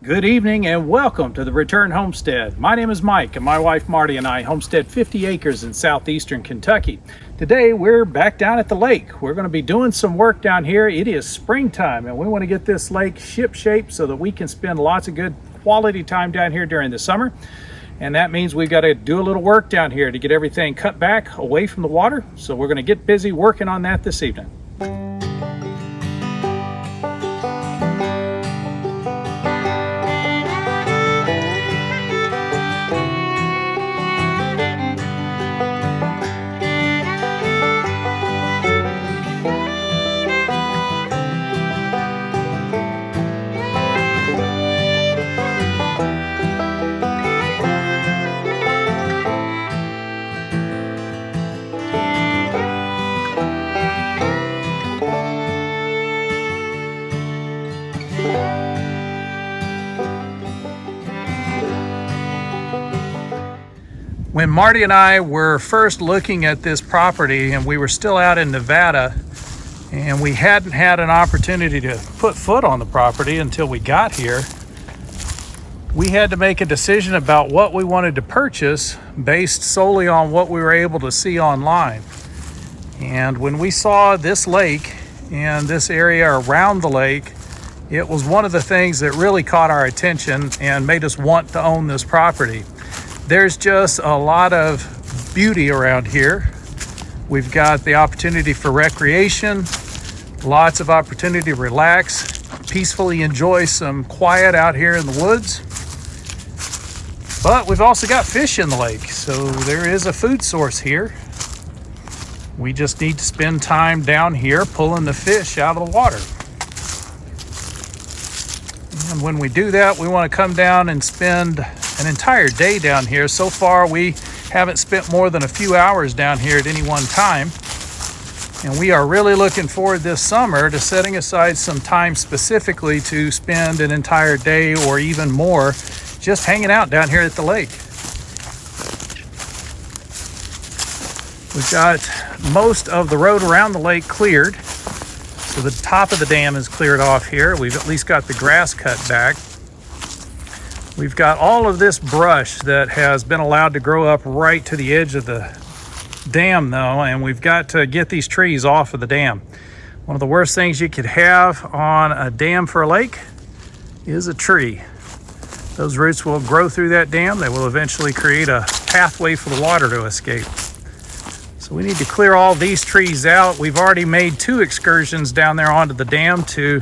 Good evening and welcome to the Return Homestead. My name is Mike and my wife Marty and I homestead 50 acres in southeastern Kentucky. Today we're back down at the lake. We're going to be doing some work down here. It is springtime and we want to get this lake ship shape so that we can spend lots of good quality time down here during the summer. And that means we've got to do a little work down here to get everything cut back away from the water. So we're going to get busy working on that this evening. When Marty and I were first looking at this property and we were still out in Nevada and we hadn't had an opportunity to put foot on the property until we got here, we had to make a decision about what we wanted to purchase based solely on what we were able to see online. And when we saw this lake and this area around the lake, it was one of the things that really caught our attention and made us want to own this property. There's just a lot of beauty around here. We've got the opportunity for recreation, lots of opportunity to relax, peacefully enjoy some quiet out here in the woods. But we've also got fish in the lake, so there is a food source here. We just need to spend time down here pulling the fish out of the water. And when we do that, we want to come down and spend an entire day down here. So far, we haven't spent more than a few hours down here at any one time. And we are really looking forward this summer to setting aside some time specifically to spend an entire day or even more just hanging out down here at the lake. We've got most of the road around the lake cleared. So the top of the dam is cleared off here. We've at least got the grass cut back. We've got all of this brush that has been allowed to grow up right to the edge of the dam though, and we've got to get these trees off of the dam. One of the worst things you could have on a dam for a lake is a tree. Those roots will grow through that dam. They will eventually create a pathway for the water to escape. So we need to clear all these trees out. We've already made 2 excursions down there onto the dam to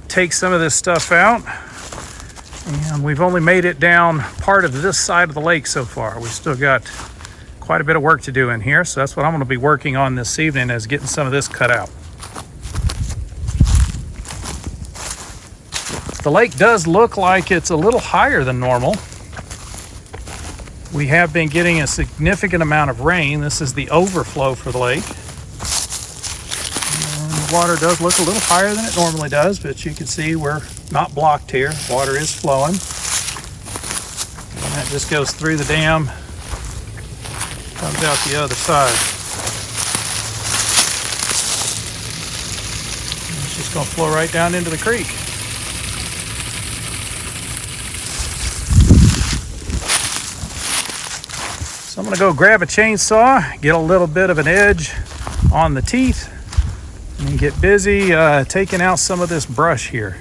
take some of this stuff out. And we've only made it down part of this side of the lake so far. We've still got quite a bit of work to do in here. So that's what I'm going to be working on this evening, is getting some of this cut out. The lake does look like it's a little higher than normal. We have been getting a significant amount of rain. This is the overflow for the lake. And the water does look a little higher than it normally does, but you can see we're not blocked here. Water is flowing. And that just goes through the dam, comes out the other side. And it's just going to flow right down into the creek. So I'm going to go grab a chainsaw, get a little bit of an edge on the teeth, and get busy taking out some of this brush here.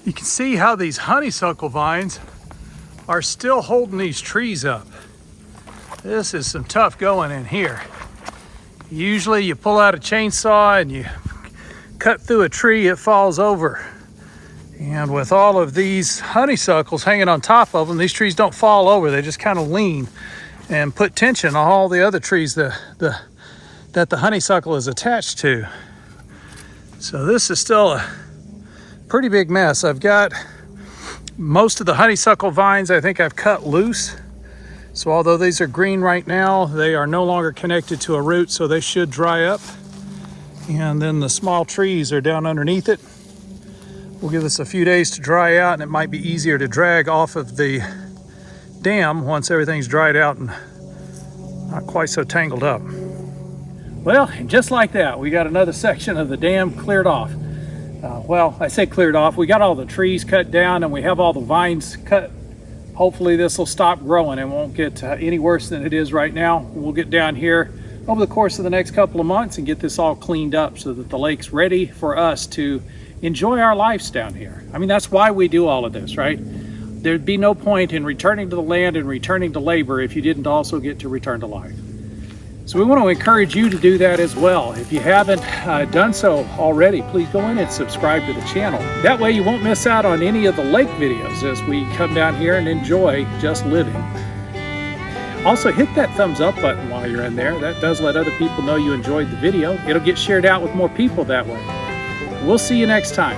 You can see how these honeysuckle vines are still holding these trees up. This is some tough going in here. Usually you pull out a chainsaw and you cut through a tree, it falls over. And with all of these honeysuckles hanging on top of them, these trees don't fall over. They just kind of lean and put tension on all the other trees that the honeysuckle is attached to. So this is still a pretty big mess. I've got most of the honeysuckle vines I think I've cut loose. So although these are green right now, they are no longer connected to a root, so they should dry up. And then the small trees are down underneath it. We'll give this a few days to dry out, and it might be easier to drag off of the dam once everything's dried out and not quite so tangled up. Well, and just like that, we got another section of the dam cleared off. Well, I say cleared off. We got all the trees cut down and we have all the vines cut. Hopefully this will stop growing and won't get any worse than it is right now. We'll get down here over the course of the next couple of months and get this all cleaned up so that the lake's ready for us to enjoy our lives down here. I mean, that's why we do all of this, right? There'd be no point in returning to the land and returning to labor if you didn't also get to return to life. So we want to encourage you to do that as well. If you haven't done so already, please go in and subscribe to the channel. That way you won't miss out on any of the lake videos as we come down here and enjoy just living. Also, hit that thumbs up button while you're in there. That does let other people know you enjoyed the video. It'll get shared out with more people that way. We'll see you next time.